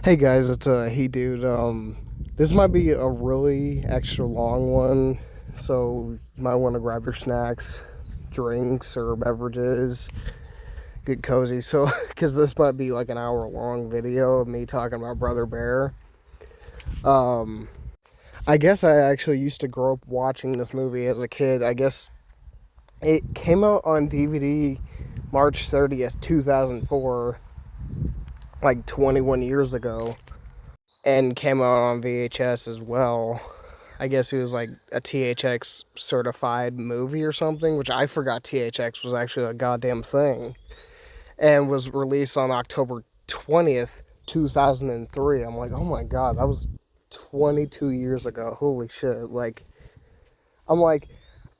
Hey guys, it's Hey Dude. This might be a really extra long one, so you might want to grab your snacks, drinks, or beverages, get cozy. So, because this might be like an hour long video of me talking about Brother Bear. Um, I guess I actually used to grow up watching this movie as a kid. I guess it came out on DVD March 30th, 2004, like 21 years ago, and came out on VHS as well. I guess it was like a THX certified movie or something, which I forgot THX was actually a goddamn thing, and was released on October 20th, 2003. I'm like, oh my god, that was 22 years ago. Holy shit. Like, I'm like,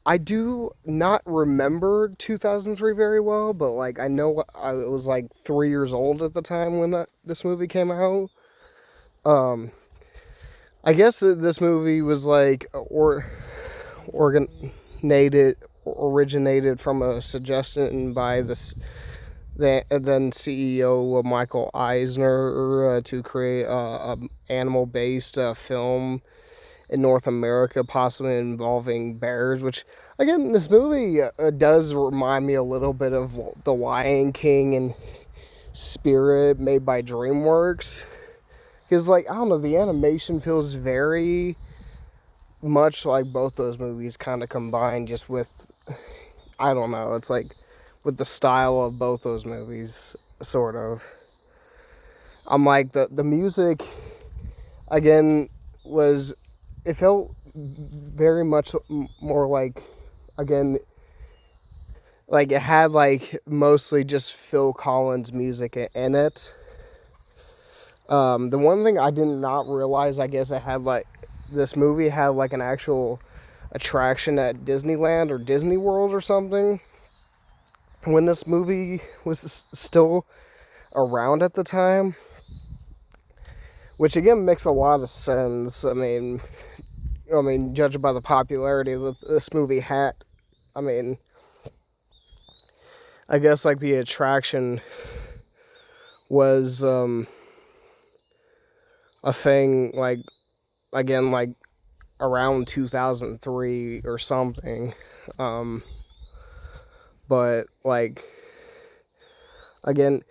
I do not remember 2003 very well, but like, I know I was like 3 years old at the time when this movie came out. Um, I guess that this movie was like, originated from a suggestion by the then CEO Michael Eisner to create a animal based film in North America, possibly involving bears. Which again, this movie does remind me a little bit of The Lion King and Spirit, made by DreamWorks. Because like, I don't know, the animation feels very much like both those movies kind of combined, just with, I don't know, it's like with the style of both those movies, sort of. I'm like, the music, again, was, it felt very much more like, again, like it had like mostly just Phil Collins music in it. The one thing I did not realize, I guess it had like, this movie had like an actual attraction at Disneyland or Disney World or something when this movie was still around at the time, which again makes a lot of sense. I mean, judging by the popularity that this movie had, I mean, I guess like the attraction was a thing like, again, like around 2003 or something. Um, but like, again,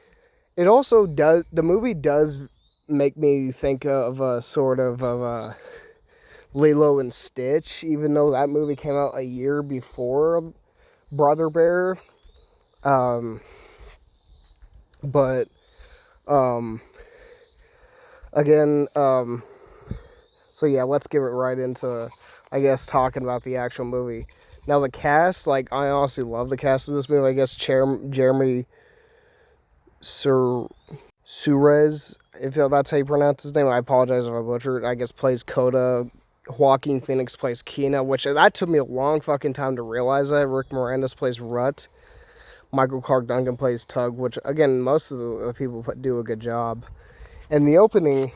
it also does, the movie does make me think of a sort of a Lilo and Stitch, even though that movie came out a year before Brother Bear. Um, but um, again, so yeah, let's get it right into, I guess, talking about the actual movie. Now the cast, like, I honestly love the cast of this movie. I guess Jeremy Sir Suarez, if that's how you pronounce his name. I apologize if I butchered it. I guess plays Coda. Joaquin Phoenix plays Kina, which that took me a long fucking time to realize that. Rick Moranis plays Rut. Michael Clark Duncan plays Tug, which again, most of the people do a good job. And the opening,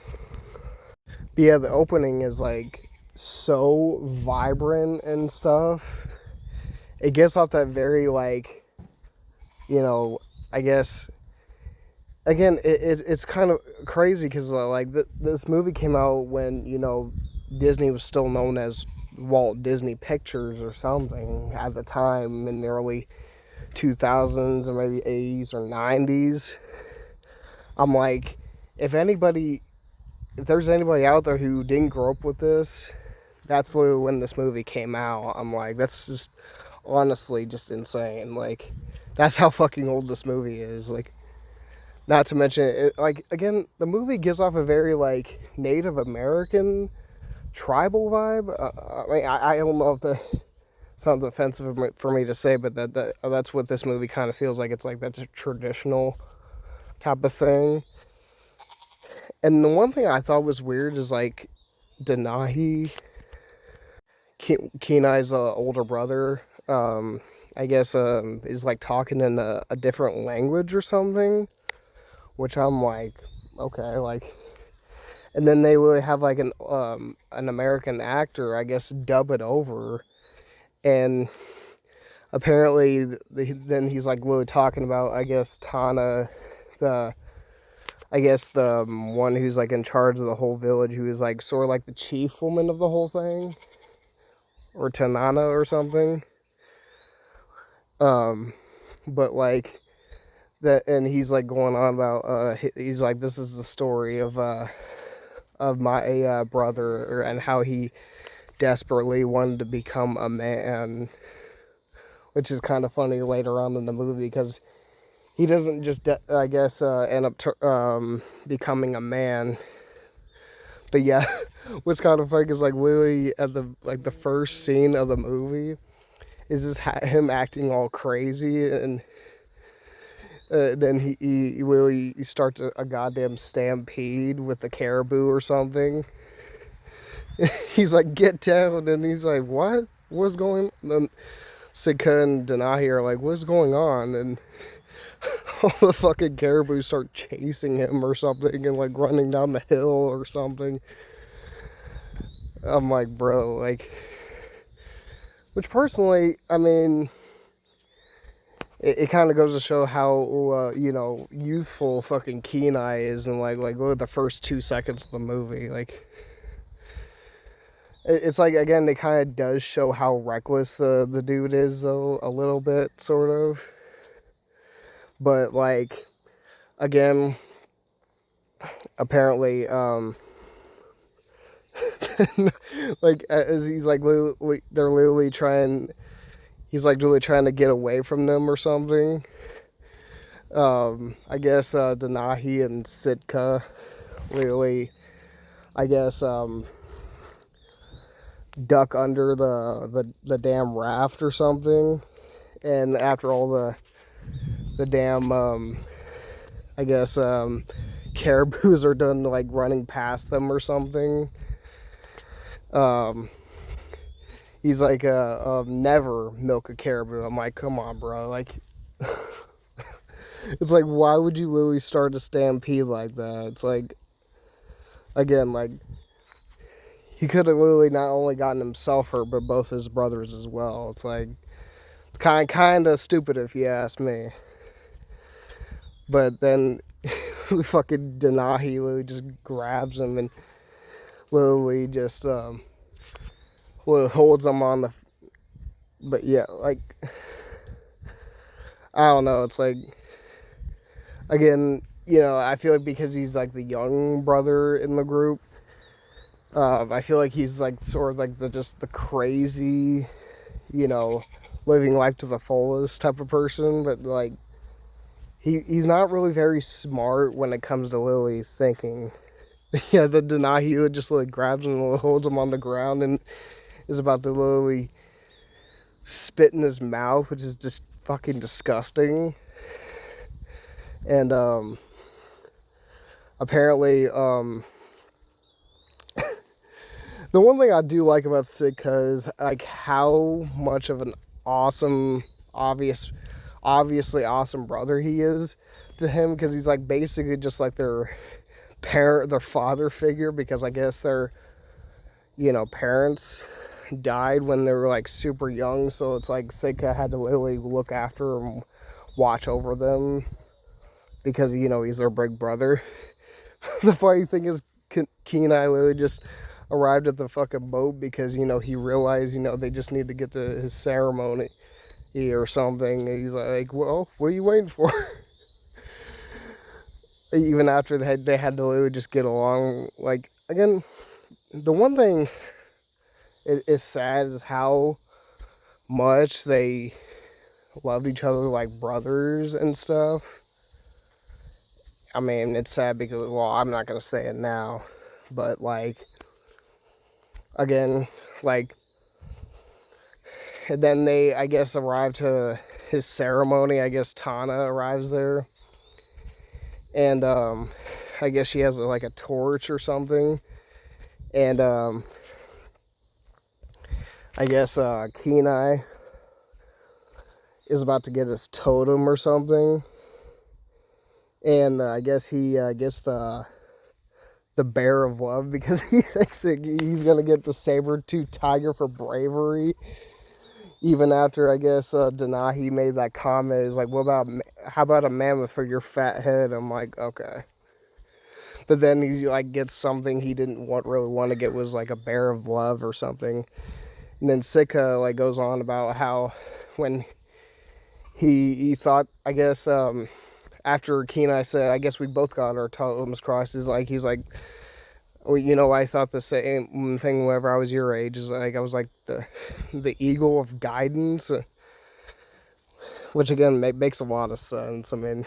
yeah, the opening is like so vibrant and stuff. It gives off that very like, you know, I guess, again, it's kind of crazy because like this movie came out when, Disney was still known as Walt Disney Pictures or something at the time, in the early 2000s or maybe 80s or 90s. I'm like, if anybody, if there's anybody out there who didn't grow up with this, that's literally when this movie came out. I'm like, that's just honestly just insane. Like, that's how fucking old this movie is. Like, not to mention, it, like, again, the movie gives off a very, like, Native American tribal vibe. I don't know if that sounds offensive for me to say, but that's what this movie kind of feels like. It's like that's a traditional type of thing. And the one thing I thought was weird is, like, Denahi, Kenai's older brother, I guess, is, like, talking in a different language or something, which I'm like, okay, like, and then they would have like an American actor, I guess, dub it over, and apparently then he's like really talking about, I guess, Tana, the I guess the one who's like in charge of the whole village, who is like sort of like the chief woman of the whole thing, or Tanana or something. But like that, and he's like going on about he's like, this is the story of my brother, and how he desperately wanted to become a man, which is kind of funny later on in the movie, because he doesn't just I guess end up becoming a man. But yeah, what's kind of funny is like literally at the first scene of the movie is just him acting all crazy, and then he really starts a goddamn stampede with the caribou or something. He's like, get down, and he's like, what? What's going on? Then Sitka and Denahi are like, what's going on? And all the fucking caribou start chasing him or something, and like running down the hill or something. I'm like, bro, like, which personally, I mean, it kind of goes to show how youthful fucking Kenai is, and like look at the first 2 seconds of the movie. Like, it's like, again, it kind of does show how reckless the dude is, though, a little bit, sort of. But like, again, apparently like, as he's like they're literally trying, he's like really trying to get away from them or something. I guess Denahi and Sitka really, I guess, duck under the damn raft or something, and after all the damn I guess caribous are done like running past them or something, he's like, never milk a caribou. I'm like, come on, bro. Like, it's like, why would you literally start a stampede like that? It's like, again, like, he could have literally not only gotten himself hurt, but both his brothers as well. It's like, it's kind of stupid if you ask me. But then fucking Denahi literally just grabs him and literally just holds him on the. But yeah, like, I don't know. It's like, again, I feel like because he's like the young brother in the group, I feel like he's like sort of like the crazy, living life to the fullest type of person. But like, he's not really very smart when it comes to Lily thinking. Yeah, the Denahi would just like grabs him and holds him on the ground and is about to literally spit in his mouth, which is just fucking disgusting. And apparently the one thing I do like about Sitka is like how much of an awesome, obviously awesome brother he is to him, because he's like basically just like their father figure, because I guess their parents died when they were like super young, so it's like Sitka had to literally look after and watch over them, because he's their big brother. The funny thing is, Kenai literally just arrived at the fucking boat because he realized they just need to get to his ceremony or something. And he's like, well, what are you waiting for? Even after they had to literally just get along. Like, again, the one thing is sad is how much they love each other like brothers and stuff. I mean, it's sad because, well, I'm not going to say it now, but like, again, like, and then they, I guess, arrive to his ceremony. I guess Tana arrives there, and I guess she has like a torch or something, and I guess Kenai is about to get his totem or something, and I guess he gets the bear of love because he thinks that he's gonna get the saber-toothed tiger for bravery. Even after, I guess, Denahi made that comment, is like, how about a mammoth for your fat head? I'm like, okay. but then he like gets something he didn't really want to get, was like a bear of love or something. And then Sika like goes on about how when he thought, I guess, after Kenai said, I guess we both got our totems crossed, he's like, well, you know, I thought the same thing whenever I was your age. Is like I was like the eagle of guidance, which again makes a lot of sense. I mean,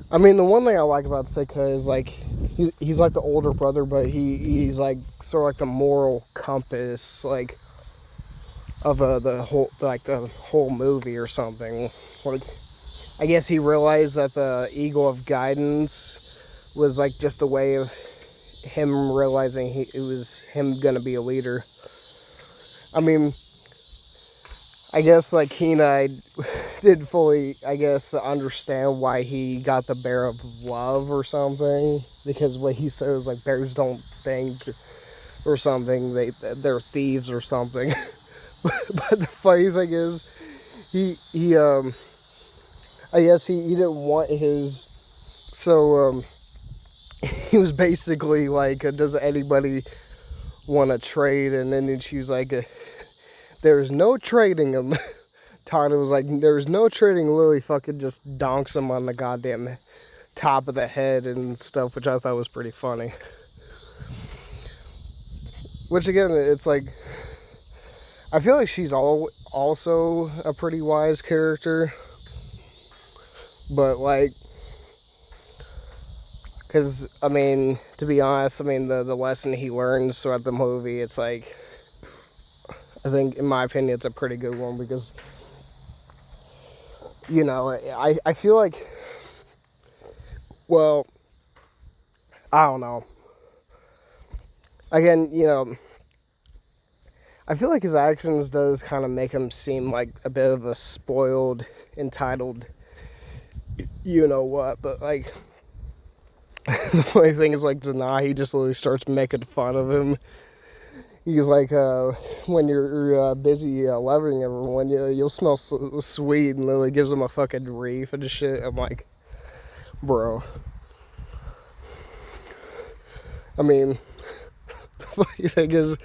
the one thing I like about Sika is like he's like the older brother, but he's like sort of like the moral compass, like of the whole movie or something. Like, I guess he realized that the eagle of guidance was like just a way of him realizing it was him gonna be a leader. I mean, I guess like Kenai did fully, I guess, understand why he got the bear of love or something, because what he says, like, bears don't think or something, they're thieves or something. But the funny thing is, he I guess he didn't want his, so he was basically like, does anybody want to trade? And then she was like, there's no trading him. Tyler was like, there's no trading. Lily fucking just donks him on the goddamn top of the head and stuff, which I thought was pretty funny. Which again, it's like, I feel like she's also a pretty wise character. But like, because, I mean, to be honest, I mean, the lesson he learns throughout the movie, it's like, I think, in my opinion, it's a pretty good one, because, you know, I feel like, well, I don't know. Again, you know, I feel like his actions does kind of make him seem like a bit of a spoiled, entitled, you know what, but like, the funny thing is, like, Denahi just literally starts making fun of him. He's like, when you're busy loving everyone, you'll smell sweet, and literally gives him a fucking reef and shit. I'm like, bro. I mean, the funny thing is,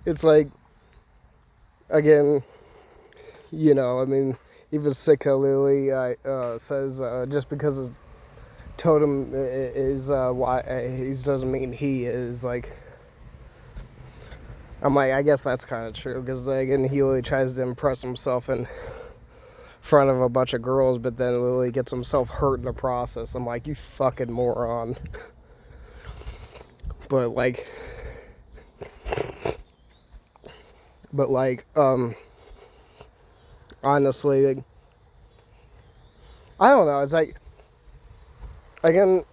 it's like, again, you know, I mean, even Sika Lily says just because his totem is why he doesn't mean he is, like, I'm like, I guess that's kind of true, because again, he really tries to impress himself in front of a bunch of girls, but then Lily gets himself hurt in the process. I'm like, you fucking moron. But like, honestly, like, I don't know, it's like, again,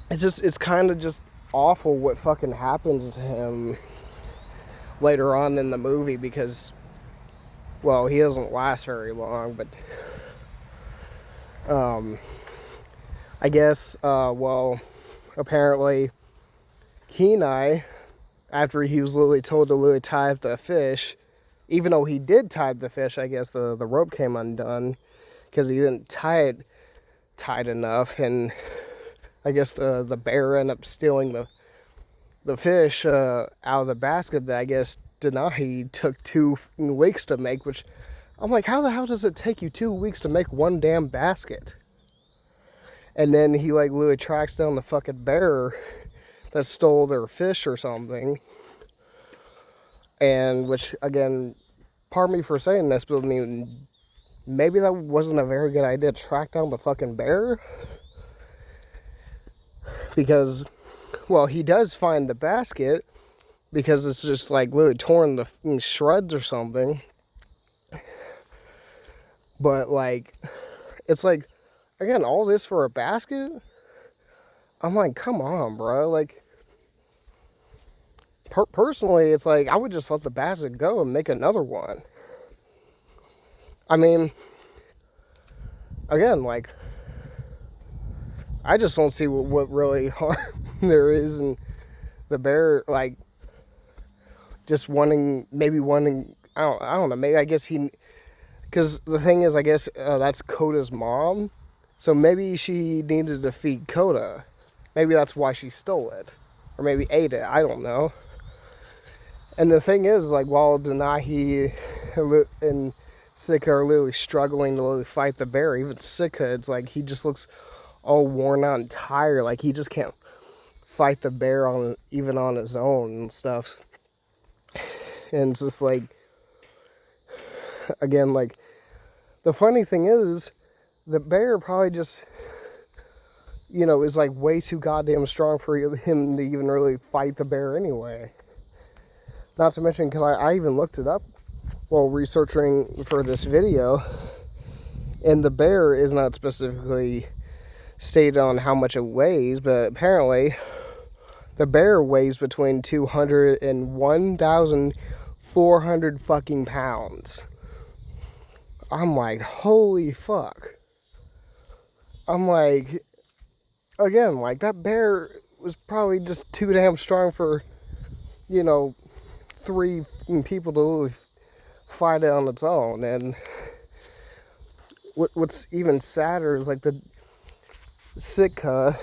it's kind of just awful what fucking happens to him later on in the movie, because, well, he doesn't last very long, but I guess, well, apparently Kenai, after he was literally told to literally tie up the fish, even though he did tie up the fish, I guess the rope came undone because he didn't tie it tight enough, and I guess the bear ended up stealing the fish out of the basket that I guess Denahi took 2 weeks to make, which I'm like, how the hell does it take you 2 weeks to make one damn basket? And then he like literally tracks down the fucking bear that stole their fish or something. And which, again, pardon me for saying this, but I mean, maybe that wasn't a very good idea to track down the fucking bear. Because, well, he does find the basket, because it's just like literally torn to shreds or something. But like, it's like, again, all this for a basket? I'm like, come on, bro. Like, personally, it's like, I would just let the basket go and make another one. I mean, again, like, I just don't see what really harm there is in the bear, like, just wanting, I don't know, maybe, I guess because the thing is, I guess that's Koda's mom, so maybe she needed to feed Koda, Maybe that's why she stole it. Or maybe ate it. I don't know. And the thing is, like, while Denahi and Sika are literally struggling to literally fight the bear, even Sika, it's like he just looks all worn out and tired. Like, he just can't fight the bear even on his own and stuff. And it's just like, again, like, the funny thing is, the bear probably just, is like way too goddamn strong for him to even really fight the bear anyway. Not to mention, because I even looked it up while researching for this video, and the bear is not specifically stated on how much it weighs, but apparently the bear weighs between 200 and 1,400 fucking pounds. I'm like, holy fuck. I'm like, again, like, that bear was probably just too damn strong for, 3 people to fight it on its own. And what's even sadder is, like, the Sitka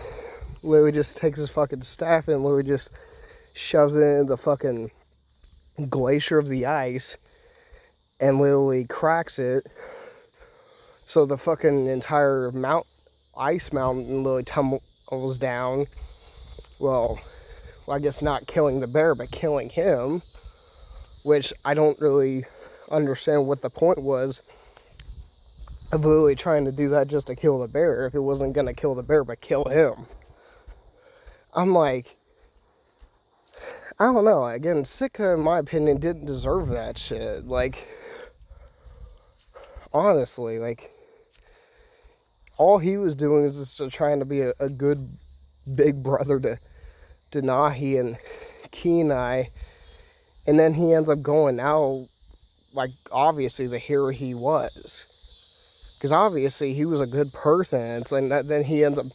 literally just takes his fucking staff and literally just shoves it in the fucking glacier of the ice and literally cracks it, so the fucking entire ice mountain literally tumbles down. Well, I guess not killing the bear, but killing him, which I don't really understand what the point was of literally trying to do that just to kill the bear, if it wasn't going to kill the bear but kill him. I'm like, I don't know. Again, Sitka, in my opinion, didn't deserve that shit. Like, honestly, like, all he was doing is just trying to be a good big brother to Denahi and Kenai, and then he ends up going out, like, obviously the hero he was, because obviously he was a good person. It's like that, then he ends up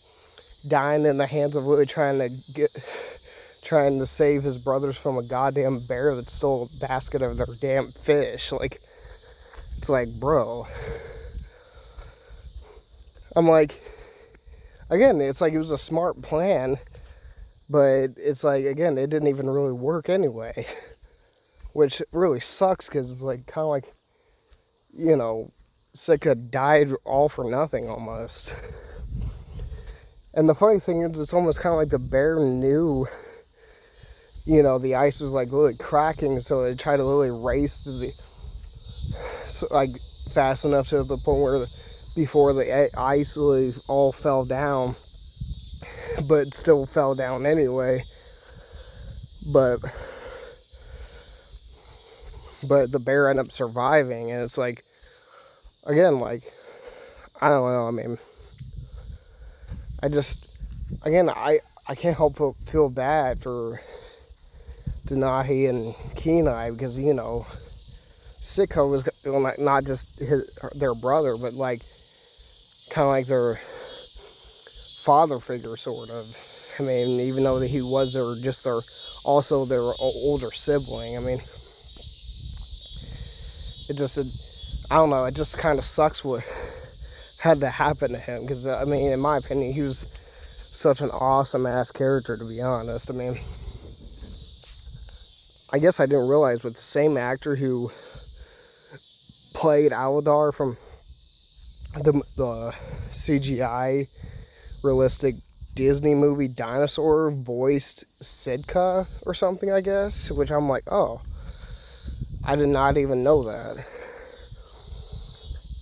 dying in the hands of really trying to save his brothers from a goddamn bear that stole a basket of their damn fish. Like, it's like, bro. I'm like, again, it's like it was a smart plan, but it's like, again, it didn't even really work anyway. Which really sucks, because it's like, kind of like, Sitka died all for nothing almost. And the funny thing is, it's almost kind of like the bear knew, the ice was like literally cracking, so they tried to literally race to like fast enough to the point where before the ice really all fell down, but still fell down anyway. But the bear ended up surviving, and it's like, again, like, I don't know, I mean, I can't help but feel bad for Denahi and Kenai, because, Sitka was not just their brother, but like, kind of like their father figure, sort of. I mean, even though he was also their older sibling. I mean, I don't know, it just kind of sucks what had to happen to him, because, I mean, in my opinion, he was such an awesome-ass character, to be honest. I mean, I guess I didn't realize, with the same actor who played Aladar from the CGI realistic Disney movie Dinosaur, voiced Sitka or something, I guess, which I'm like, oh, I did not even know that.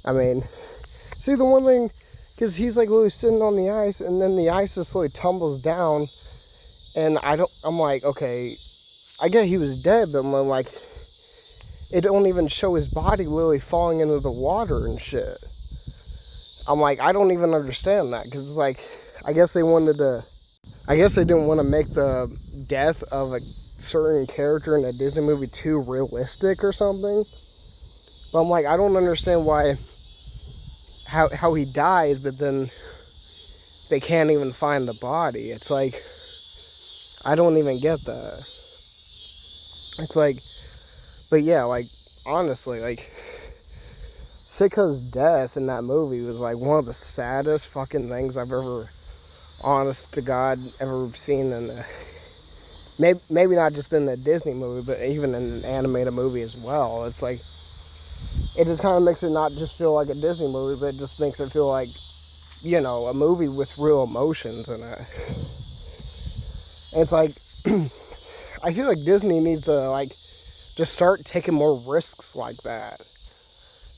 I mean, see, the one thing, because he's like literally sitting on the ice, and then the ice just slowly tumbles down, and I'm like, okay, I get he was dead, but I'm like, it don't even show his body literally falling into the water and shit. I'm like, I don't even understand that, because, like, I guess they didn't want to make the death of a certain character in a Disney movie too realistic or something. But I'm like, I don't understand how he dies, but then they can't even find the body. It's like, I don't even get that. It's like, but yeah, like, honestly, like, Sitka's death in that movie was like one of the saddest fucking things I've honest to God, ever seen in a, maybe not just in a Disney movie, but even in an animated movie as well. It's like, it just kind of makes it not just feel like a Disney movie, but it just makes it feel like, a movie with real emotions in it. And it's like, I feel like Disney needs to, like, just start taking more risks like that.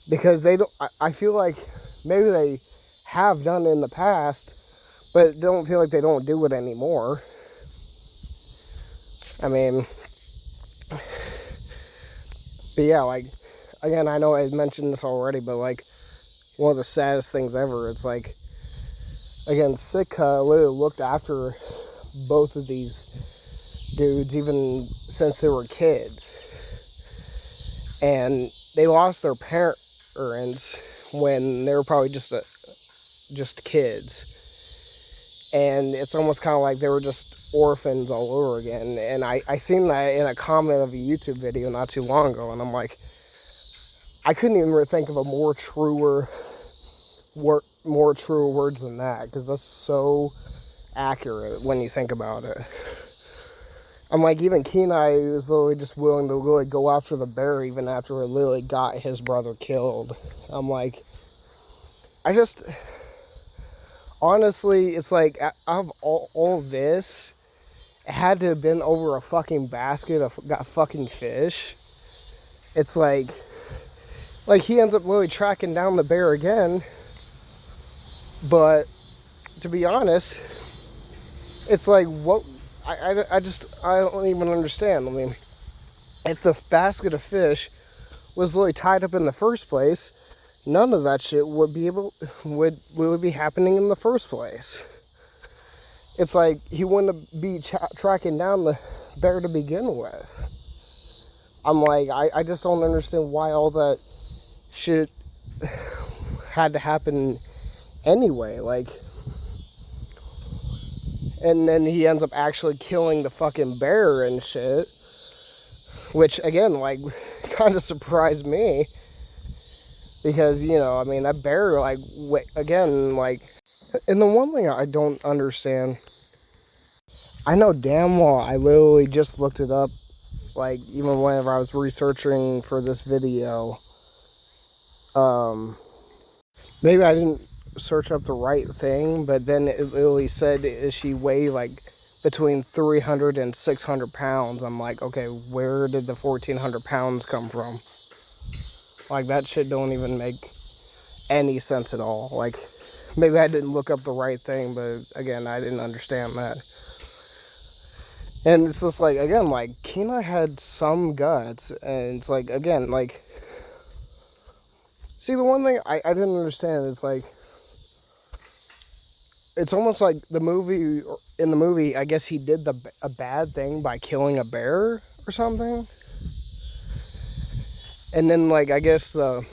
Because they don't, I feel like maybe they have done it in the past, but don't feel like they don't do it anymore. I mean, but yeah, like, again, I know I mentioned this already, but like, one of the saddest things ever, it's like, again, Sitka literally looked after both of these dudes even since they were kids. And they lost their parents when they were probably just kids. And it's almost kind of like they were just orphans all over again. And I seen that in a comment of a YouTube video not too long ago, and I'm like, I couldn't even think of a more truer words than that, because that's so accurate when you think about it. I'm like, even Kenai was literally just willing to really go after the bear even after Lily got his brother killed. I'm like, honestly, it's like, out of all this, it had to have been over a fucking basket of fucking fish. It's like he ends up really tracking down the bear again. But to be honest, it's like, what? I don't even understand. I mean, if the basket of fish was really tied up in the first place, none of that shit would be happening in the first place. It's like he wouldn't be tracking down the bear to begin with. I'm like, I just don't understand why all that shit had to happen anyway. Like, and then he ends up actually killing the fucking bear and shit, which again, like, kind of surprised me, because, I mean, that bear, like, again, like, and the one thing I don't understand, I know damn well I literally just looked it up, like, even whenever I was researching for this video. Maybe I didn't search up the right thing, but then it literally said she weighed like between 300 and 600 pounds. I'm like, okay, where did the 1,400 pounds come from? Like, that shit don't even make any sense at all. Like, maybe I didn't look up the right thing, but again, I didn't understand that. And it's just like, again, like, Kenai had some guts, and it's like, again, like, see, the one thing I didn't understand is, like, it's almost like in the movie, I guess he did a bad thing by killing a bear or something. And then, like, I guess the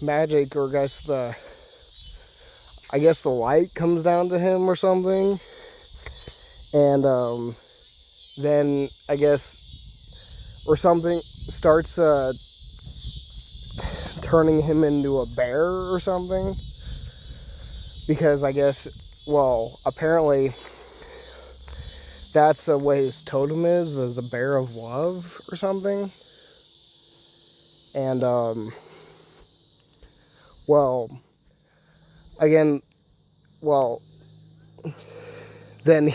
magic, or I guess the light comes down to him or something. And then, I guess, or something, starts turning him into a bear or something. Because I guess, well, apparently that's the way his totem is a bear of love or something. And, well, again, well, then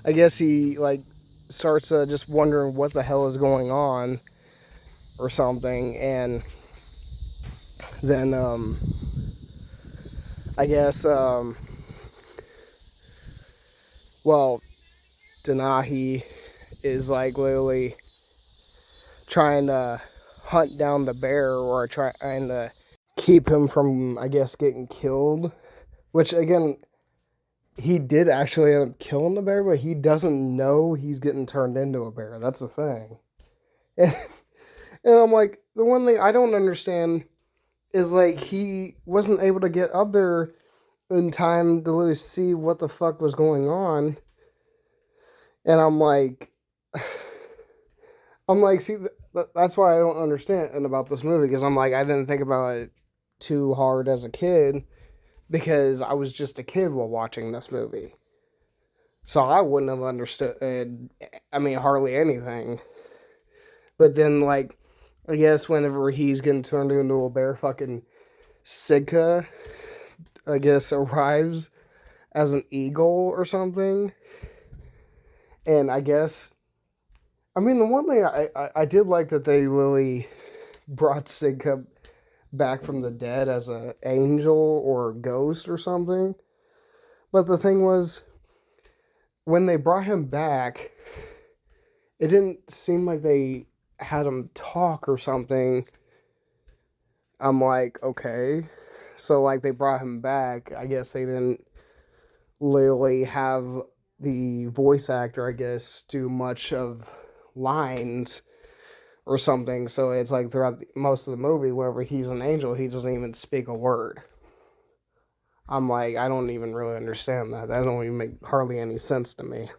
I guess he, like, starts just wondering what the hell is going on or something. And then, I guess, well, Denahi is, like, literally trying to hunt down the bear, or trying to keep him from, I guess, getting killed. Which, again, he did actually end up killing the bear, but he doesn't know he's getting turned into a bear. That's the thing. And I'm like, the one thing I don't understand is, like, he wasn't able to get up there in time to really see what the fuck was going on. And I'm like, see, that's why I don't understand about this movie, because I'm like, I didn't think about it too hard as a kid, because I was just a kid while watching this movie. So I wouldn't have understood, I mean, hardly anything. But then, like, I guess whenever he's getting turned into a bear, fucking Sitka, I guess, arrives as an eagle or something. And I guess, I mean, the one thing I did like that they really brought Sitka back from the dead as an angel or a ghost or something. But the thing was, when they brought him back, it didn't seem like they had him talk or something. I'm like, okay. So, like, they brought him back. I guess they didn't literally have the voice actor, I guess, do much of lines or something. So it's like throughout most of the movie, whenever he's an angel, he doesn't even speak a word. I'm like, I don't even really understand that. That don't even make hardly any sense to me.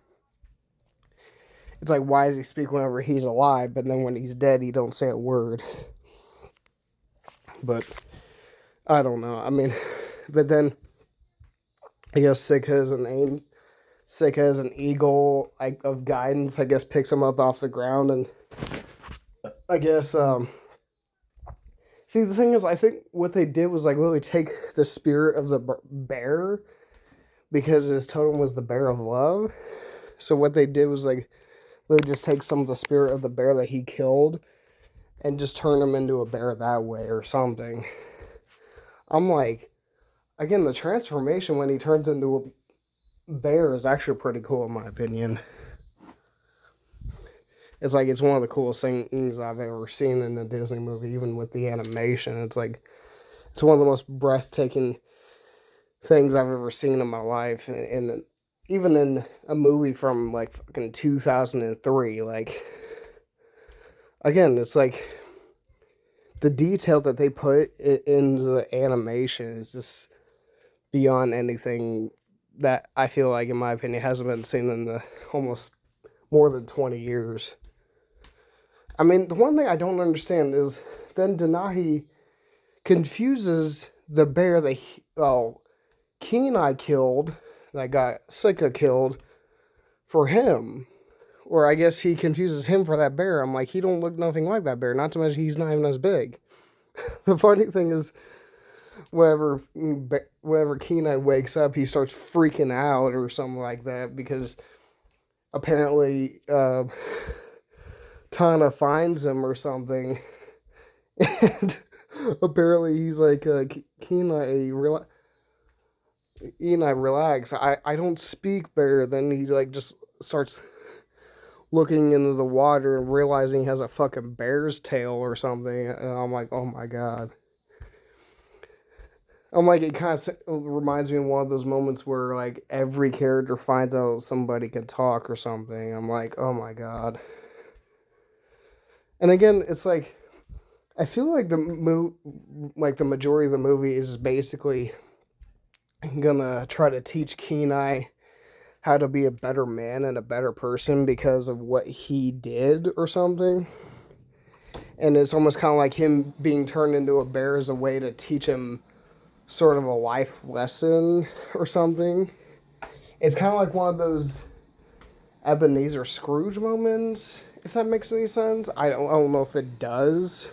It's like, why does he speak whenever he's alive, but then when he's dead, he don't say a word? But I don't know. I mean, but then I guess Sitka is an eagle, like, of guidance. I guess picks him up off the ground, and I guess see, the thing is, I think what they did was like literally take the spirit of the bear, because his totem was the bear of love. So what they did was like literally just take some of the spirit of the bear that he killed and just turn him into a bear that way or something. I'm like, again, the transformation when he turns into a bear is actually pretty cool in my opinion. It's like, it's one of the coolest things I've ever seen in a Disney movie, even with the animation. It's like, it's one of the most breathtaking things I've ever seen in my life. And even in a movie from like fucking 2003, like, again, it's like the detail that they put in the animation is just beyond anything that I feel like, in my opinion, hasn't been seen in the almost more than 20 years. I mean, the one thing I don't understand is then Denahi confuses the bear that Kenai killed, that got Sitka killed, for him. Or I guess he confuses him for that bear. I'm like, he don't look nothing like that bear. Not to mention he's not even as big. The funny thing is, whenever Kenai wakes up, he starts freaking out or something like that, because apparently Tana finds him or something, and apparently he's like, Kenai, relax. I don't speak bear. Then he like just starts looking into the water and realizing he has a fucking bear's tail or something. And I'm like, oh my god. I'm like, it kind of reminds me of one of those moments where like every character finds out somebody can talk or something. I'm like, oh my god. And again, it's like, I feel like the majority of the movie is basically gonna try to teach Kenai how to be a better man and a better person because of what he did or something. And it's almost kind of like him being turned into a bear as a way to teach him sort of a life lesson or something. It's kind of like one of those Ebenezer Scrooge moments, if that makes any sense. I don't know if it does.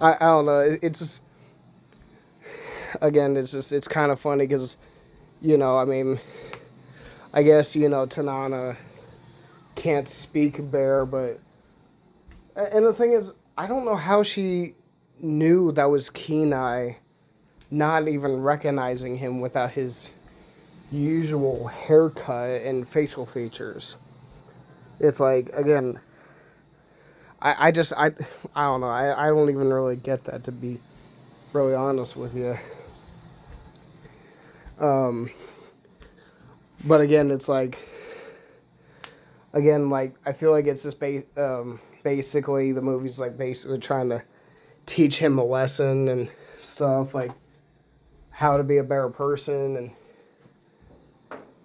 I don't know. It's just, again, it's kind of funny because, I mean, I guess, Tanana can't speak bear, but, and the thing is, I don't know how she knew that was Kenai, not even recognizing him without his usual haircut and facial features. It's like, again, I don't know, I don't even really get that, to be really honest with you. But again, it's like, I feel like it's just basically the movie's like basically trying to teach him a lesson and stuff, like how to be a better person,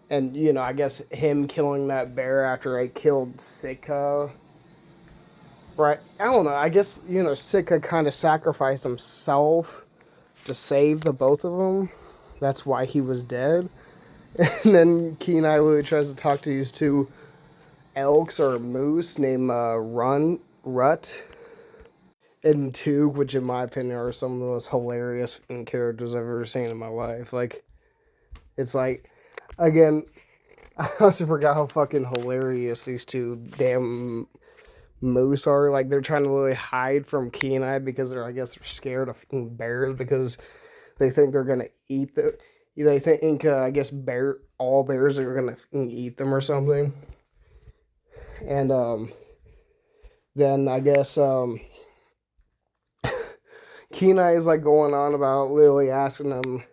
and I guess him killing that bear after I killed Sitka. Right, I don't know. I guess Sitka kind of sacrificed himself to save the both of them. That's why he was dead. And then Kenai literally tries to talk to these two elks or moose named Rut and Toog, which in my opinion are some of the most hilarious characters I've ever seen in my life. Like, it's like, again, I also forgot how fucking hilarious these two damn moose are. Like, they're trying to really hide from Kenai because I guess they're scared of bears because they think they're gonna eat the. They think, I guess, all bears are gonna eat them or something. And then I guess Kenai is like going on about Lily asking him.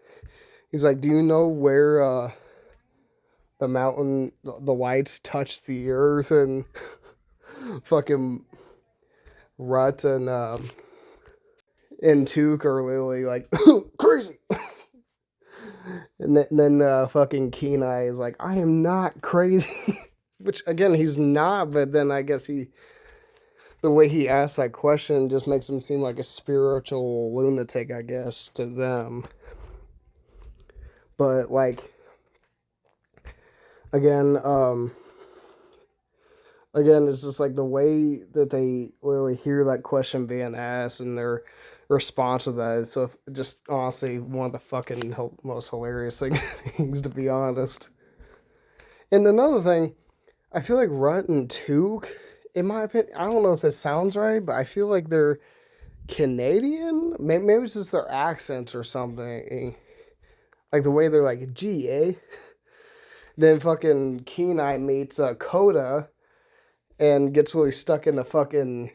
He's like, "Do you know where the mountain, the lights touch the earth?" And fucking Rut and Took are literally like crazy. And then fucking Kenai is like, "I am not crazy," which again he's not. But then I guess the way he asked that question just makes him seem like a spiritual lunatic, I guess, to them. But like, again, it's just like the way that they really hear that question being asked and their response to that is so just honestly one of the fucking most hilarious things to be honest. And another thing, I feel like Rut and Took, in my opinion, I don't know if this sounds right, but I feel like they're Canadian. Maybe it's just their accents or something. Like the way they're like, gee, eh? Then fucking Kenai meets Coda and gets really stuck in the fucking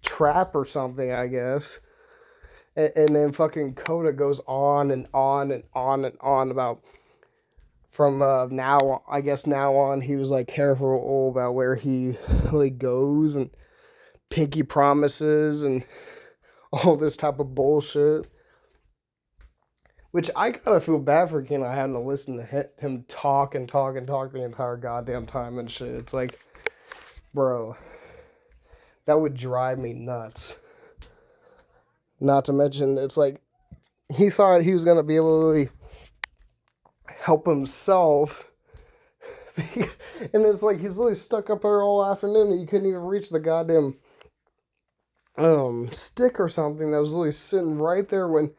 trap or something, I guess. And then fucking Coda goes on and on and on and on about from now, I guess now on, he was like careful about where he like goes and pinky promises and all this type of bullshit. Which I kind of feel bad for Kenai having to listen to him talk and talk and talk the entire goddamn time and shit. It's like, bro, that would drive me nuts. Not to mention, it's like, he thought he was going to be able to really help himself. And it's like, he's literally stuck up there all afternoon and he couldn't even reach the goddamn stick or something that was literally sitting right there when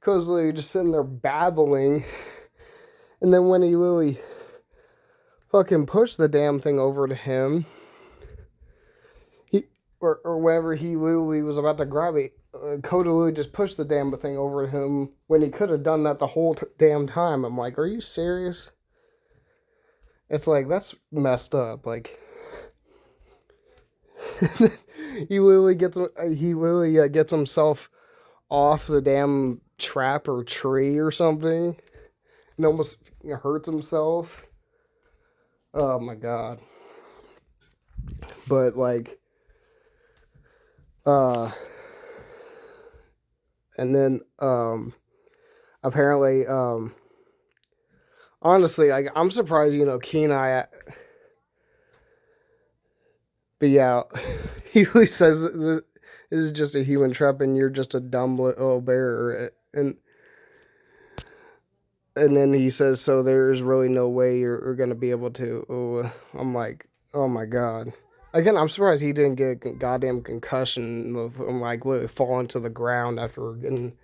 Coda's literally just sitting there babbling. And then when he literally fucking pushed the damn thing over to him, or whenever he literally was about to grab it, Coda literally just pushed the damn thing over to him when he could have done that the whole damn time. I'm like, are you serious? It's like, that's messed up. Like, he literally gets himself off the damn trap or tree or something and almost hurts himself. Oh my god. But like, and then apparently honestly, I'm surprised, Kenai, but yeah, he really says this is just a human trap and you're just a dumb little bear. And then he says, so there's really no way you're going to be able to. Oh, I'm like, oh my god. Again, I'm surprised he didn't get a goddamn concussion of like literally falling to the ground after getting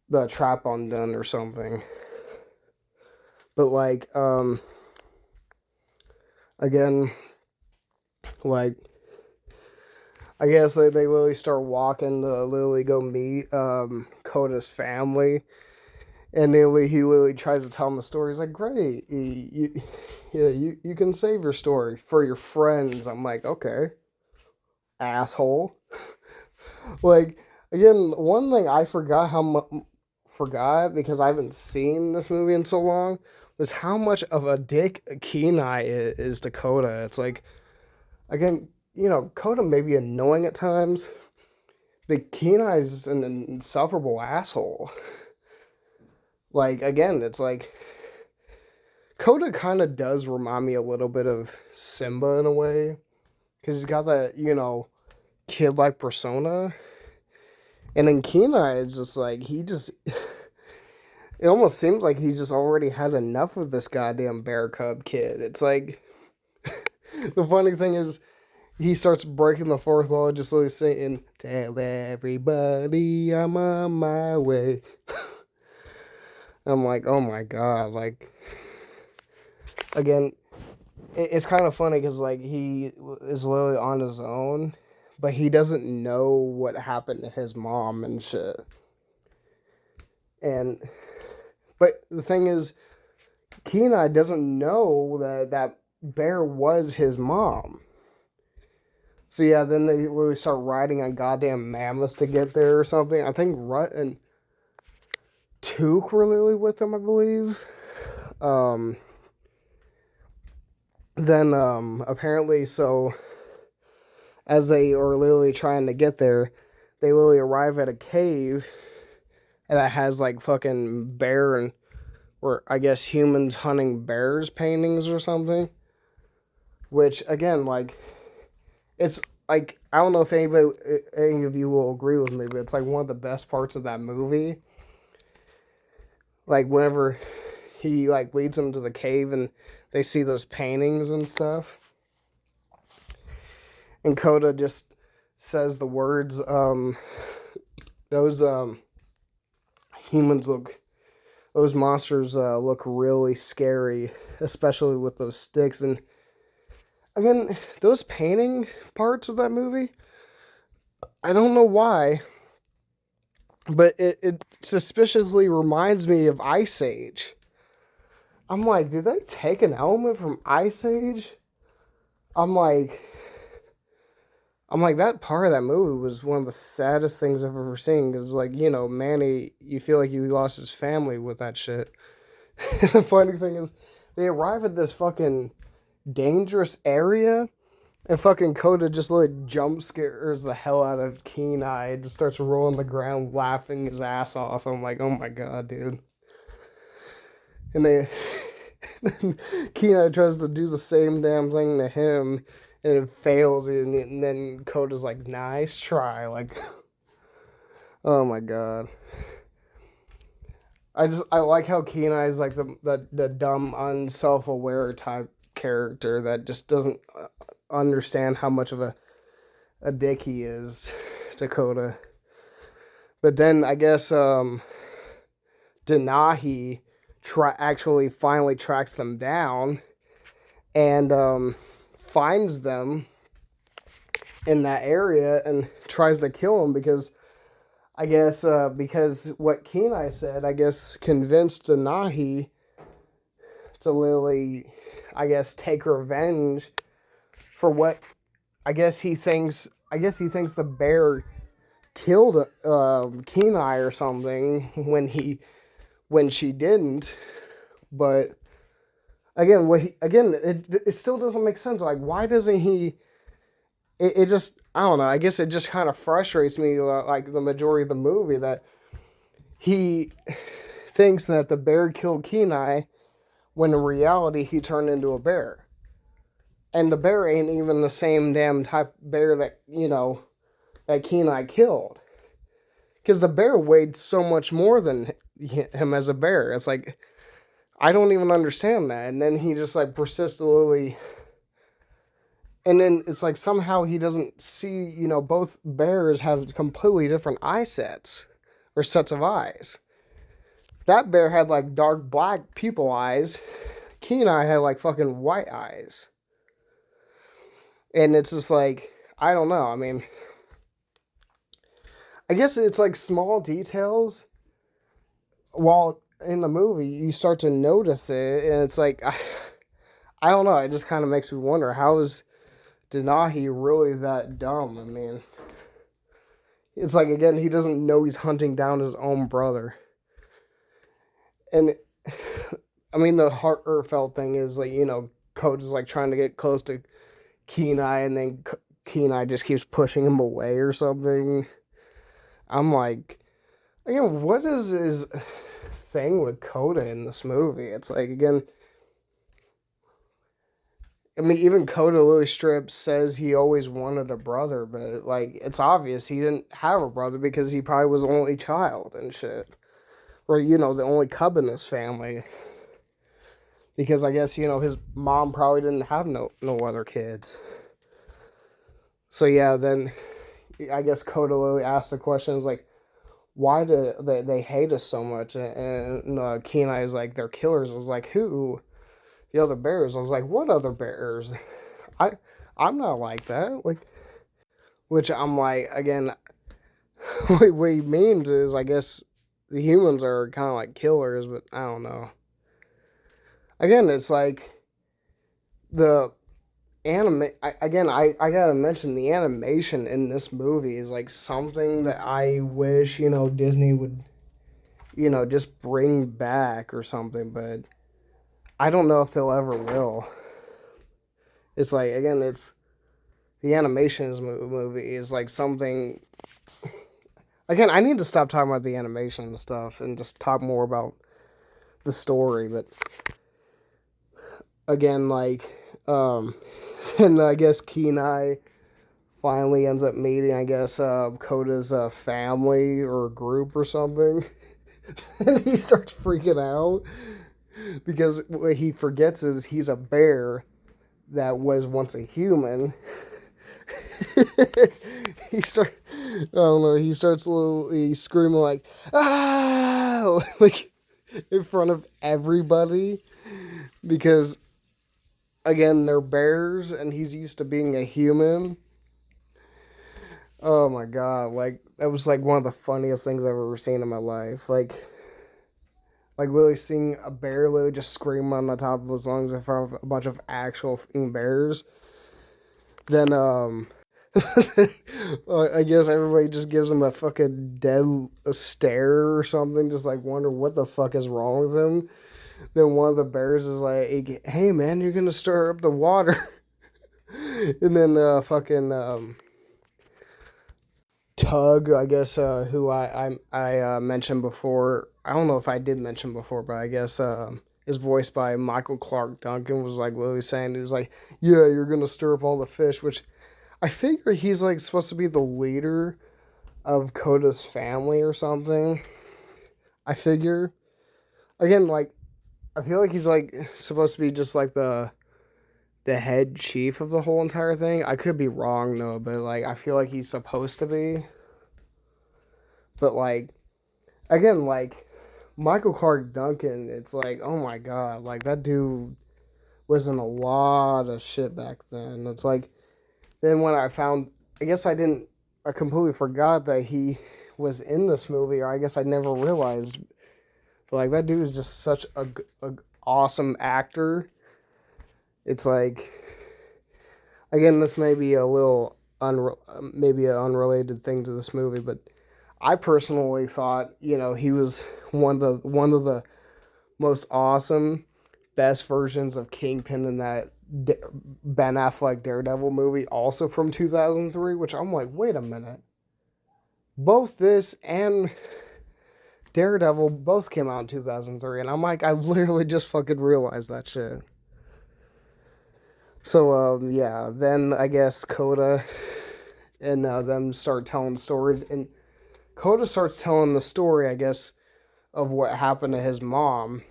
the trap undone or something. But like, again, like, I guess they literally start walking to literally go meet Coda's family. And then he literally tries to tell him a story. He's like, great, you can save your story for your friends. I'm like, okay, asshole. Like, again, one thing I forgot because I haven't seen this movie in so long was how much of a dick Kenai is to Coda. It's like, again, Coda may be annoying at times, but Kenai's an insufferable asshole. Like, again, it's like, Coda kind of does remind me a little bit of Simba in a way. Because he's got that, kid-like persona. And then Kenai is just like, he just... it almost seems like he's just already had enough of this goddamn bear cub kid. It's like the funny thing is he starts breaking the fourth wall, just like saying, "Tell everybody I'm on my way." I'm like, oh my god, like again, it's kind of funny because like he is literally on his own, but he doesn't know what happened to his mom and shit. And but the thing is, Kenai doesn't know that bear was his mom. So yeah, then they really start riding on goddamn mammoths to get there or something. I think Rut and Took were literally with them, I believe. Um, then apparently, so as they are literally trying to get there, they literally arrive at a cave that has like fucking bear and, or I guess humans hunting bears paintings or something. Which again, like, it's like I don't know if any of you will agree with me, but it's like one of the best parts of that movie. Like whenever he like leads them to the cave and they see those paintings and stuff, and Coda just says the words, those humans look, those monsters look really scary, especially with those sticks. And again, those painting parts of that movie, I don't know why, but it suspiciously reminds me of Ice Age. I'm like, did they take an element from Ice Age? I'm like, that part of that movie was one of the saddest things I've ever seen. Because, like, you know, Manny, you feel like he lost his family with that shit. The funny thing is, they arrive at this fucking dangerous area, and fucking Coda just like jump scares the hell out of Kenai. Just starts rolling the ground, laughing his ass off. I'm like, oh my god, dude. And then Kenai tries to do the same damn thing to him, and it fails. And then Coda's like, nice try. Like, oh my god. I like how Kenai is like the dumb, unself-aware type character that just doesn't understand how much of a dick he is to Coda. But then I guess Denahi actually finally tracks them down and finds them in that area and tries to kill them because I guess because what Kenai said, I guess convinced Denahi to literally, I guess, take revenge for what I guess he thinks the bear killed Kenai or something when she didn't. But again, it still doesn't make sense. Like, why doesn't he? It just, I don't know. I guess it just kind of frustrates me, like the majority of the movie, that he thinks that the bear killed Kenai when in reality he turned into a bear. And the bear ain't even the same damn type bear that, you know, that Kenai killed. Because the bear weighed so much more than him as a bear. It's like, I don't even understand that. And then he just like persistently, and then it's like somehow he doesn't see, you know, both bears have completely different eye sets or sets of eyes. That bear had like dark black pupil eyes. Kenai had like fucking white eyes. And it's just like, I don't know. I mean, I guess it's like small details. While in the movie, you start to notice it, and it's like, I don't know. It just kind of makes me wonder, how is Denahi really that dumb? I mean, it's like, again, he doesn't know he's hunting down his own brother. And I mean, the heartfelt thing is like, you know, Coach is like trying to get close to Kenai, and then Kenai just keeps pushing him away or something. I'm like, again, what is his thing with Coda in this movie? It's like, again, I mean, even Coda Lily Strip says he always wanted a brother, but like, it's obvious he didn't have a brother because he probably was the only child and shit. or, the only cub in his family. Because I guess, his mom probably didn't have no other kids. So yeah, then I guess Kota Lily asked the questions like, why do they hate us so much? And Kenai is like, they're killers. I was like, who? The other bears. I was like, what other bears? I I'm not like that. Like, which I'm like, again, what he means is, I guess the humans are kind of like killers, but I don't know. Again, it's like the I gotta mention the animation in this movie is like something that I wish Disney would just bring back or something, but I don't know if they'll ever will. It's like, again, it's the animation in this movie is like something. Again, I need to stop talking about the animation and stuff and just talk more about the story. But again, like, and I guess Kenai finally ends up meeting, I guess, Kota's family or group or something. And he starts freaking out because what he forgets is he's a bear that was once a human. he start I don't know, he starts he's screaming like, ah, like in front of everybody because, again, they're bears and he's used to being a human. Oh my god, like that was like one of the funniest things I've ever seen in my life. Like literally seeing a bear literally just scream on the top of his lungs in front of a bunch of actual bears. Then I guess everybody just gives him a fucking dead stare or something, just like wonder what the fuck is wrong with him. Then one of the bears is like, "Hey man, you're gonna stir up the water." And then fucking Tug, I guess, who I mentioned before. I don't know if I did mention before, but I guess is voiced by Michael Clark Duncan. Was like literally saying, he was like, "Yeah, you're gonna stir up all the fish," which I figure he's like supposed to be the leader of Kota's family or something. I figure. Again, like, I feel like he's like supposed to be just like the head chief of the whole entire thing. I could be wrong though, but like I feel like he's supposed to be. But like, again, like Michael Clark Duncan, it's like, oh my god, like that dude was in a lot of shit back then. It's like, then when I found, I guess I completely forgot that he was in this movie, or I guess I never realized. But like that dude is just such a awesome actor. It's like, again, this may be a little maybe an unrelated thing to this movie, but I personally thought, he was one of the most awesome, best versions of Kingpin in that Ben Affleck Daredevil movie, also from 2003, which I'm like, wait a minute. Both this and Daredevil both came out in 2003, and I'm like, I literally just fucking realized that shit. So, yeah, then I guess Kota and them start telling stories, and Kota starts telling the story, I guess, of what happened to his mom.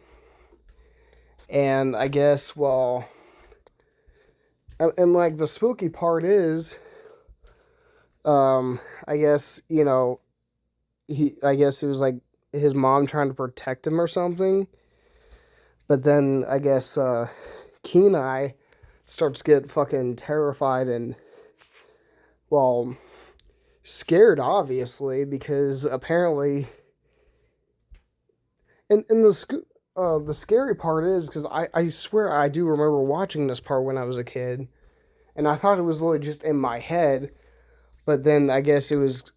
And I guess, well, and like the spooky part is, I guess, I guess it was like his mom trying to protect him or something. But then I guess Kenai starts to get fucking terrified and, well, scared, obviously, because apparently, and the scary part is, because I swear I do remember watching this part when I was a kid, and I thought it was literally just in my head, but then I guess it was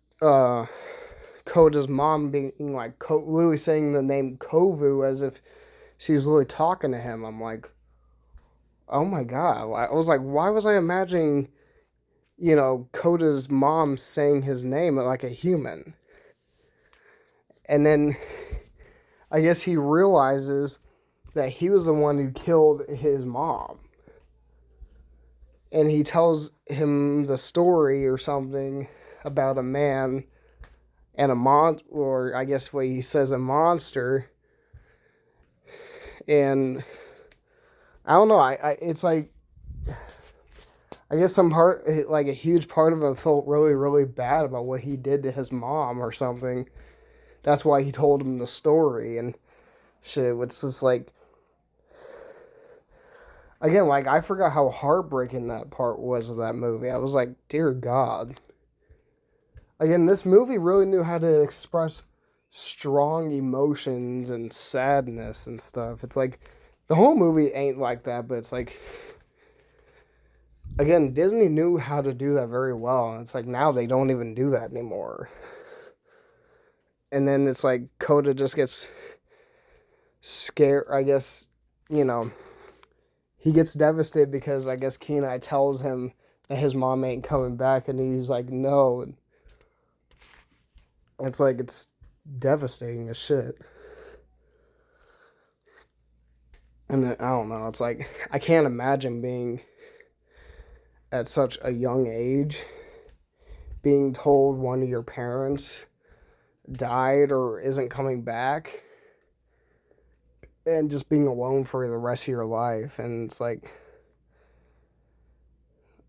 Kota's mom being like, literally saying the name Kovu as if she's literally talking to him. I'm like, oh my god. I was like, why was I imagining, Kota's mom saying his name like a human? And then I guess he realizes that he was the one who killed his mom. And he tells him the story or something about a man and or I guess what he says, a monster. And I don't know. It's like, I guess some part, like a huge part of him felt really, really bad about what he did to his mom or something. That's why he told him the story and shit. It's just like, again, like I forgot how heartbreaking that part was of that movie. I was like, dear God. Again, this movie really knew how to express strong emotions and sadness and stuff. It's like, the whole movie ain't like that, but it's like, again, Disney knew how to do that very well. And it's like, now they don't even do that anymore. And then it's like, Coda just gets scared, I guess, you know, he gets devastated because I guess Kenai tells him that his mom ain't coming back, and he's like, no. And it's like, it's devastating as shit. And then, I don't know, it's like, I can't imagine being at such a young age, being told one of your parents died or isn't coming back, and just being alone for the rest of your life. And it's like,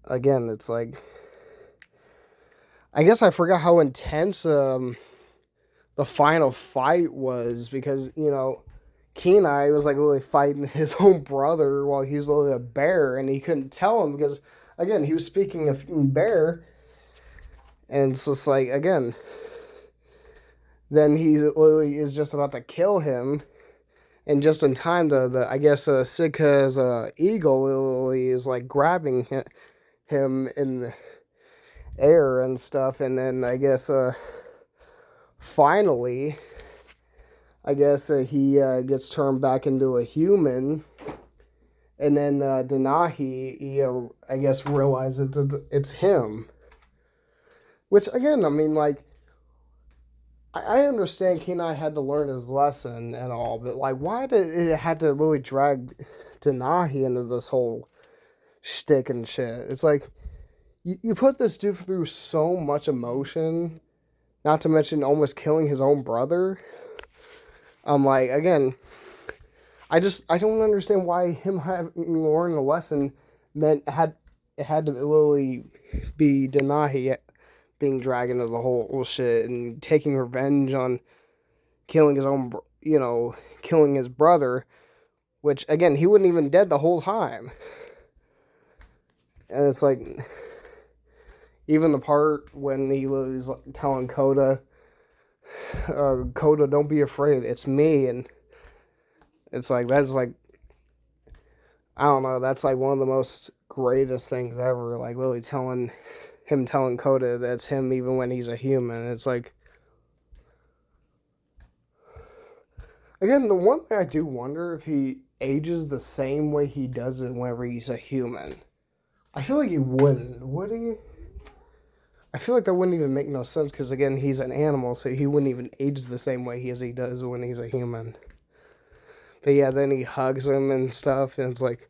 again, it's like, I guess I forgot how intense the final fight was, because, you know, Kenai was like really fighting his own brother while he's literally a bear, and he couldn't tell him because, again, he was speaking a bear. And it's just like, again, then he literally is just about to kill him, and just in time, I guess Sitka's eagle literally is like grabbing him in the air and stuff. And then I guess finally, I guess he gets turned back into a human. And then Denahi, he, I guess, realizes it's him. Which, again, I mean, like, I understand Kenai had to learn his lesson and all, but, like, why did it had to really drag Denahi into this whole shtick and shit? It's like, you put this dude through so much emotion, not to mention almost killing his own brother. I'm like, again, I don't understand why him having learned a lesson meant it had to literally be Denahi being dragged into the whole shit and taking revenge on killing his own, killing his brother, which, again, he wasn't even dead the whole time. And it's like, even the part when he was telling Coda, Coda, don't be afraid, it's me. And it's like, that's like, I don't know, that's like one of the most greatest things ever. Like, literally telling Coda that's him even when he's a human. It's like, again, the one thing I do wonder if he ages the same way he does it whenever he's a human. I feel like he wouldn't, would he? I feel like that wouldn't even make no sense, because, again, he's an animal, so he wouldn't even age the same way as he does when he's a human. But yeah, then he hugs him and stuff, and it's like,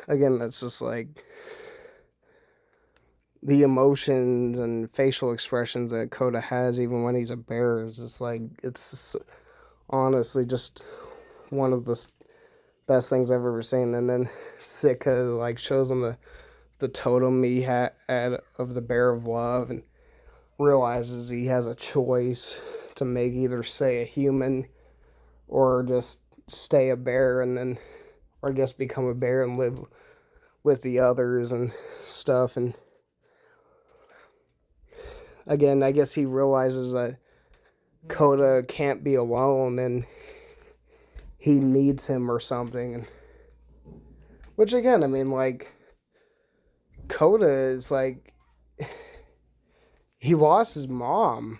again, that's just like, the emotions and facial expressions that Coda has even when he's a bear is just like, it's honestly just one of the best things I've ever seen. And then Sitka like shows him the totem he had of the Bear of Love, and realizes he has a choice to make, either stay a human or just stay a bear, and then, or I guess become a bear and live with the others and stuff. And again, I guess he realizes that Coda can't be alone and he needs him or something. Which, again, I mean, like, Coda is like, he lost his mom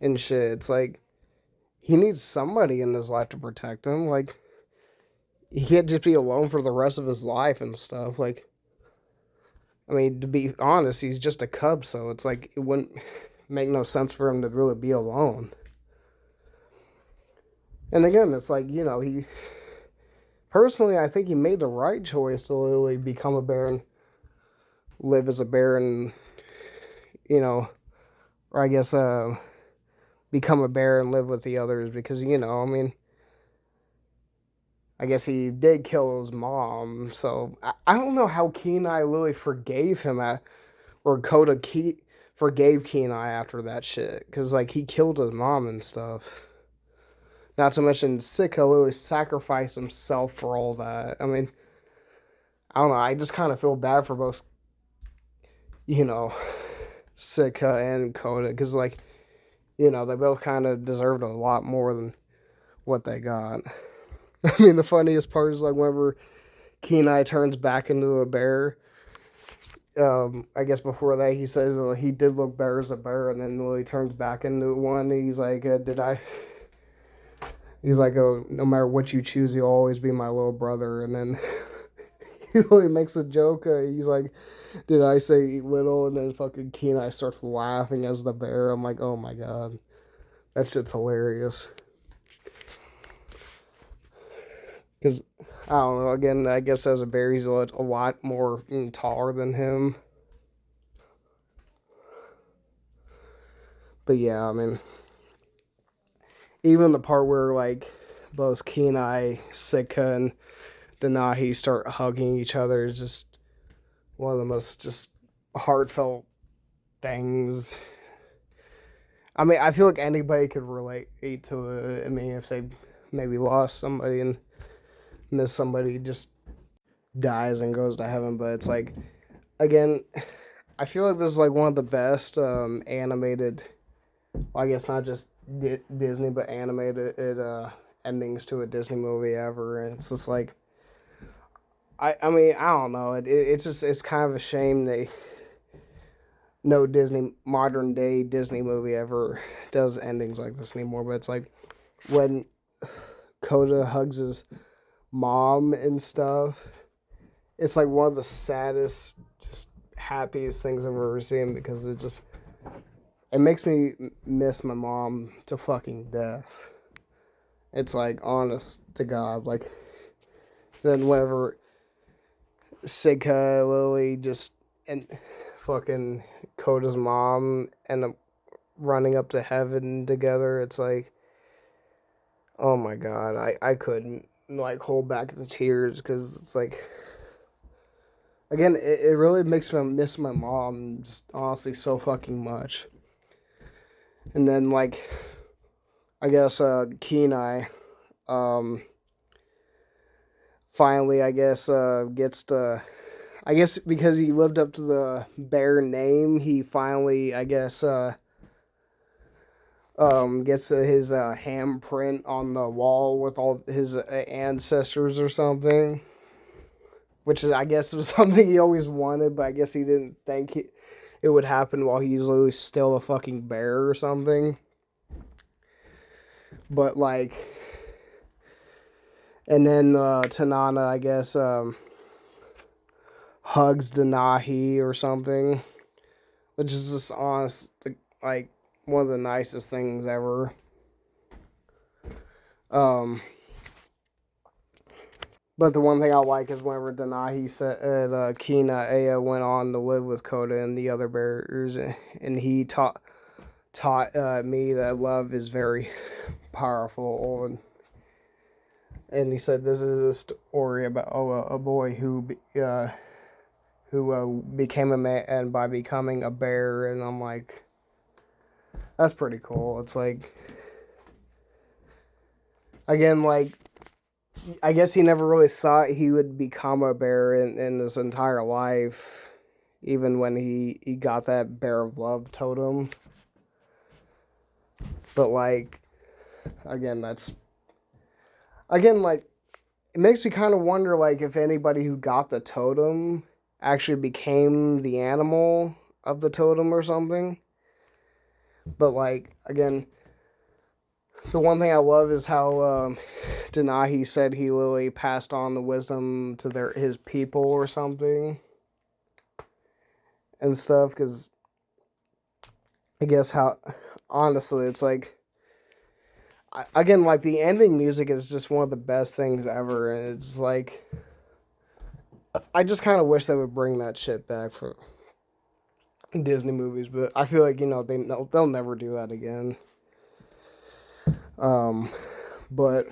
and shit. It's like, he needs somebody in his life to protect him. Like, he can't just be alone for the rest of his life and stuff. Like, I mean, to be honest, he's just a cub, so it's like, it wouldn't make no sense for him to really be alone. And again, it's like, he, personally, I think he made the right choice to literally become a bear and live as a bear and, or I guess become a bear and live with the others because I mean, I guess he did kill his mom. So I don't know how Kenai Lily forgave him or forgave Kenai after that shit because like he killed his mom and stuff. Not to mention Sika Lily sacrificed himself for all that. I mean, I don't know. I just kind of feel bad for both, you know, Sika and Kota because like they both kind of deserved a lot more than what they got. I mean, the funniest part is like whenever Kenai turns back into a bear. I guess before that he says well, he did look better as a bear, and then when he turns back into one, he's like, "Did I?" He's like, "Oh, no matter what you choose, you'll always be my little brother." And then he really makes a joke. He's like, "Did I say little?" And then fucking Kenai starts laughing as the bear. I'm like, "Oh my god, that shit's hilarious." Because I don't know. Again, I guess as a bear, he's a lot more taller than him. But yeah, I mean, even the part where like both Kenai, Sika, and Denahi start hugging each other is just one of the most just heartfelt things. I mean, I feel like anybody could relate to it. I mean, if they maybe lost somebody and miss somebody, just dies and goes to heaven. But it's like, again, I feel like this is like one of the best animated. Well, I guess not just Disney, but animated endings to a Disney movie ever. And it's just like, I mean, I don't know. It's kind of a shame they no Disney modern day Disney movie ever does endings like this anymore. But it's like when Kota hugs his mom and stuff. It's like one of the saddest, just happiest things I've ever seen because it makes me miss my mom to fucking death. It's like honest to God, like then whenever Sika, Lily, just and fucking Kota's mom end up running up to heaven together, it's like, oh my God, I couldn't like hold back the tears because it's like, again, it really makes me miss my mom just honestly so fucking much. And then like, I guess Kenai, um, finally I guess gets to I guess because he lived up to the bear name, he finally, I guess, gets his handprint on the wall with all his ancestors or something. Which is, I guess, was something he always wanted, but I guess he didn't think it would happen while he's literally still a fucking bear or something. But, like, and then Tanana, I guess, hugs Denahi or something, which is just honest, like one of the nicest things ever. Um, but the one thing I like is whenever Denahi said Kina Aya went on to live with Kota and the other bears, and he taught me that love is very powerful, and he said this is a story about a boy who became a man and by becoming a bear, and I'm like, that's pretty cool. It's like, again, like, I guess he never really thought he would become a bear in his entire life, even when he got that bear of love totem. But like, again, like, it makes me kind of wonder like if anybody who got the totem actually became the animal of the totem or something. But like, again, the one thing I love is how Denahi said he literally passed on the wisdom to his people or something and stuff. Because I guess how honestly, it's like, again, like the ending music is just one of the best things ever, and it's like, I just kind of wish they would bring that shit back for Disney movies, but I feel like they'll never do that again. Um, but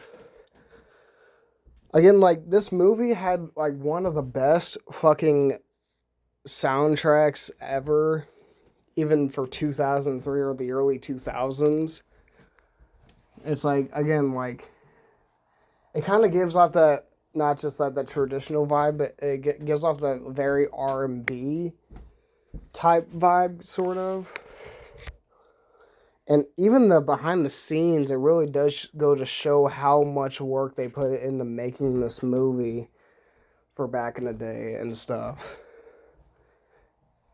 again, like this movie had like one of the best fucking soundtracks ever, even for 2003 or the early 2000s. It's like again, like it kind of gives off that not just like the traditional vibe, but it gives off the very R&B type vibe, sort of. And even the behind the scenes, it really does go to show how much work they put into making this movie for back in the day and stuff.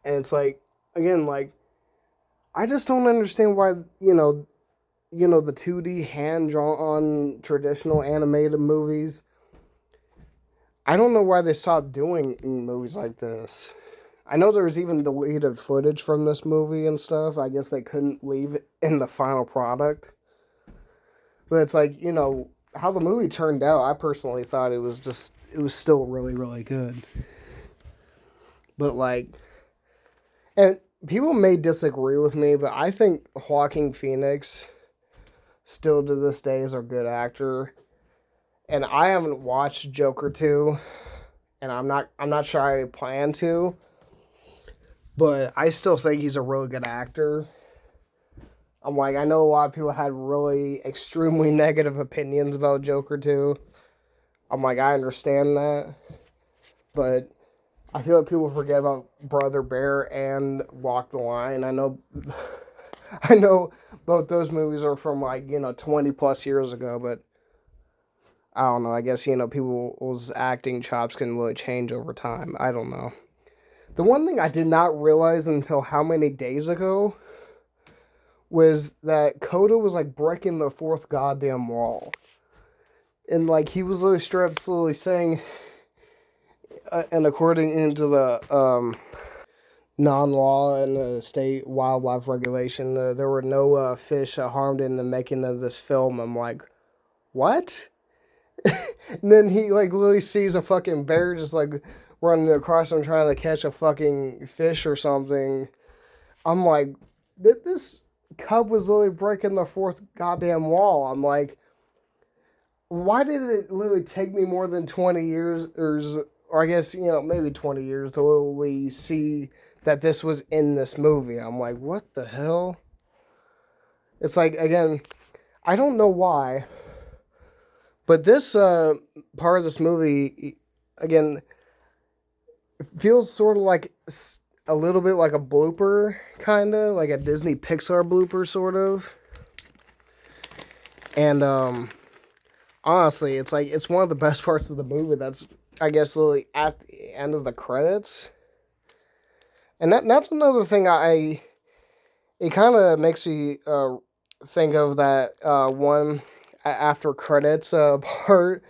And it's like, again, like I just don't understand why the 2D hand drawn traditional animated movies. I don't know why they stopped doing movies like this. I know there was even deleted footage from this movie and stuff. I guess they couldn't leave it in the final product. But it's like, how the movie turned out, I personally thought it was still really, really good. But like, and people may disagree with me, but I think Joaquin Phoenix still to this day is a good actor. And I haven't watched Joker 2, and I'm not sure I plan to. But I still think he's a really good actor. I'm like, I know a lot of people had really extremely negative opinions about Joker 2. I'm like, I understand that. But I feel like people forget about Brother Bear and Walk the Line. I know both those movies are from 20 plus years ago, but I don't know. I guess, people's acting chops can really change over time. I don't know. The one thing I did not realize until how many days ago was that Coda was like breaking the fourth goddamn wall. And like he was really absolutely saying, and according into the non-law and the state wildlife regulation, there were no fish harmed in the making of this film. I'm like, what? And then he like literally sees a fucking bear just like running across him trying to catch a fucking fish or something. I'm like, this cub was literally breaking the fourth goddamn wall. I'm like, why did it literally take me more than 20 years, or I guess, maybe 20 years to literally see that this was in this movie? I'm like, what the hell? It's like, again, I don't know why, but this part of this movie, again, feels sort of like a little bit like a blooper, kind of like a Disney Pixar blooper, sort of. And honestly, it's like it's one of the best parts of the movie. That's, I guess, literally at the end of the credits. And that's another thing it kind of makes me think of that one after credits part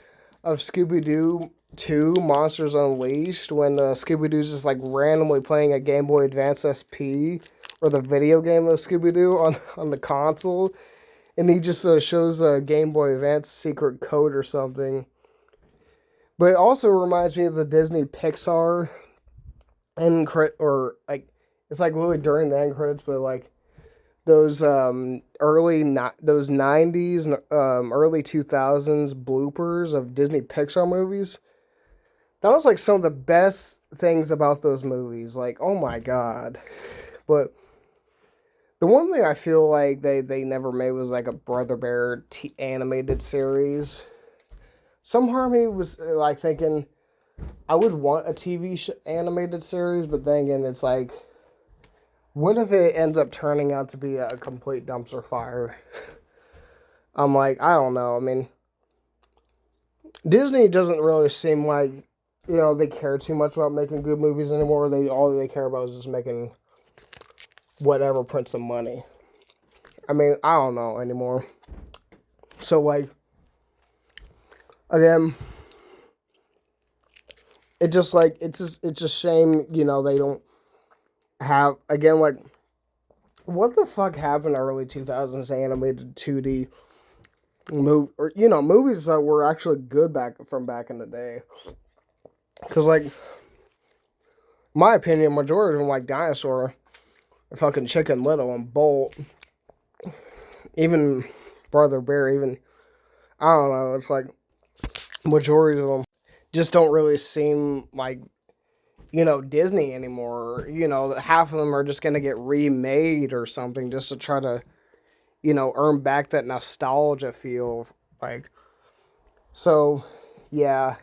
of Scooby-Doo 2 Monsters Unleashed, when Scooby-Doo's just like randomly playing a Game Boy Advance SP or the video game of Scooby-Doo on the console, and he just shows a Game Boy Advance secret code or something. But it also reminds me of the Disney Pixar or like it's like literally during the end credits, but like those those 90s early 2000s bloopers of Disney Pixar movies. That was like some of the best things about those movies. Like, oh my god. But the one thing I feel like they never made was like a Brother Bear animated series. Some part of me was like thinking I would want a TV animated series, but then again, it's like, what if it ends up turning out to be a complete dumpster fire? I'm like, I don't know. I mean, Disney doesn't really seem like, they care too much about making good movies anymore. All they care about is just making whatever prints some money. I mean, I don't know anymore. So like, again, it's just shame, they don't have, again, like, what the fuck happened to early 2000s animated 2D movies that were actually good back in the day. Because, like, my opinion, majority of them, like Dinosaur, fucking Chicken Little and Bolt, even Brother Bear, even, I don't know, it's like majority of them just don't really seem like, Disney anymore. Half of them are just gonna get remade or something just to try to, earn back that nostalgia feel. Like, so, yeah.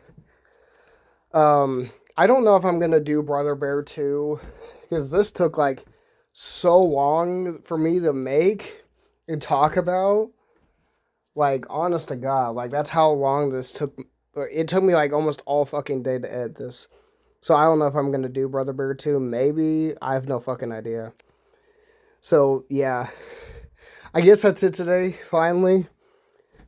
I don't know if I'm gonna do Brother Bear 2 because this took like so long for me to make and talk about. Like, honest to God, like that's how long this took. It took me like almost all fucking day to edit this. So I don't know if I'm gonna do Brother Bear 2. Maybe. I have no fucking idea. So yeah. I guess that's it today, finally.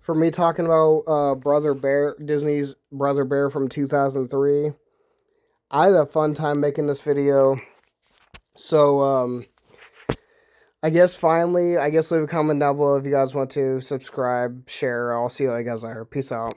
For me talking about Brother Bear, Disney's Brother Bear from 2003. I had a fun time making this video. So, I guess finally, leave a comment down below if you guys want to subscribe, share. I'll see you guys later. Peace out.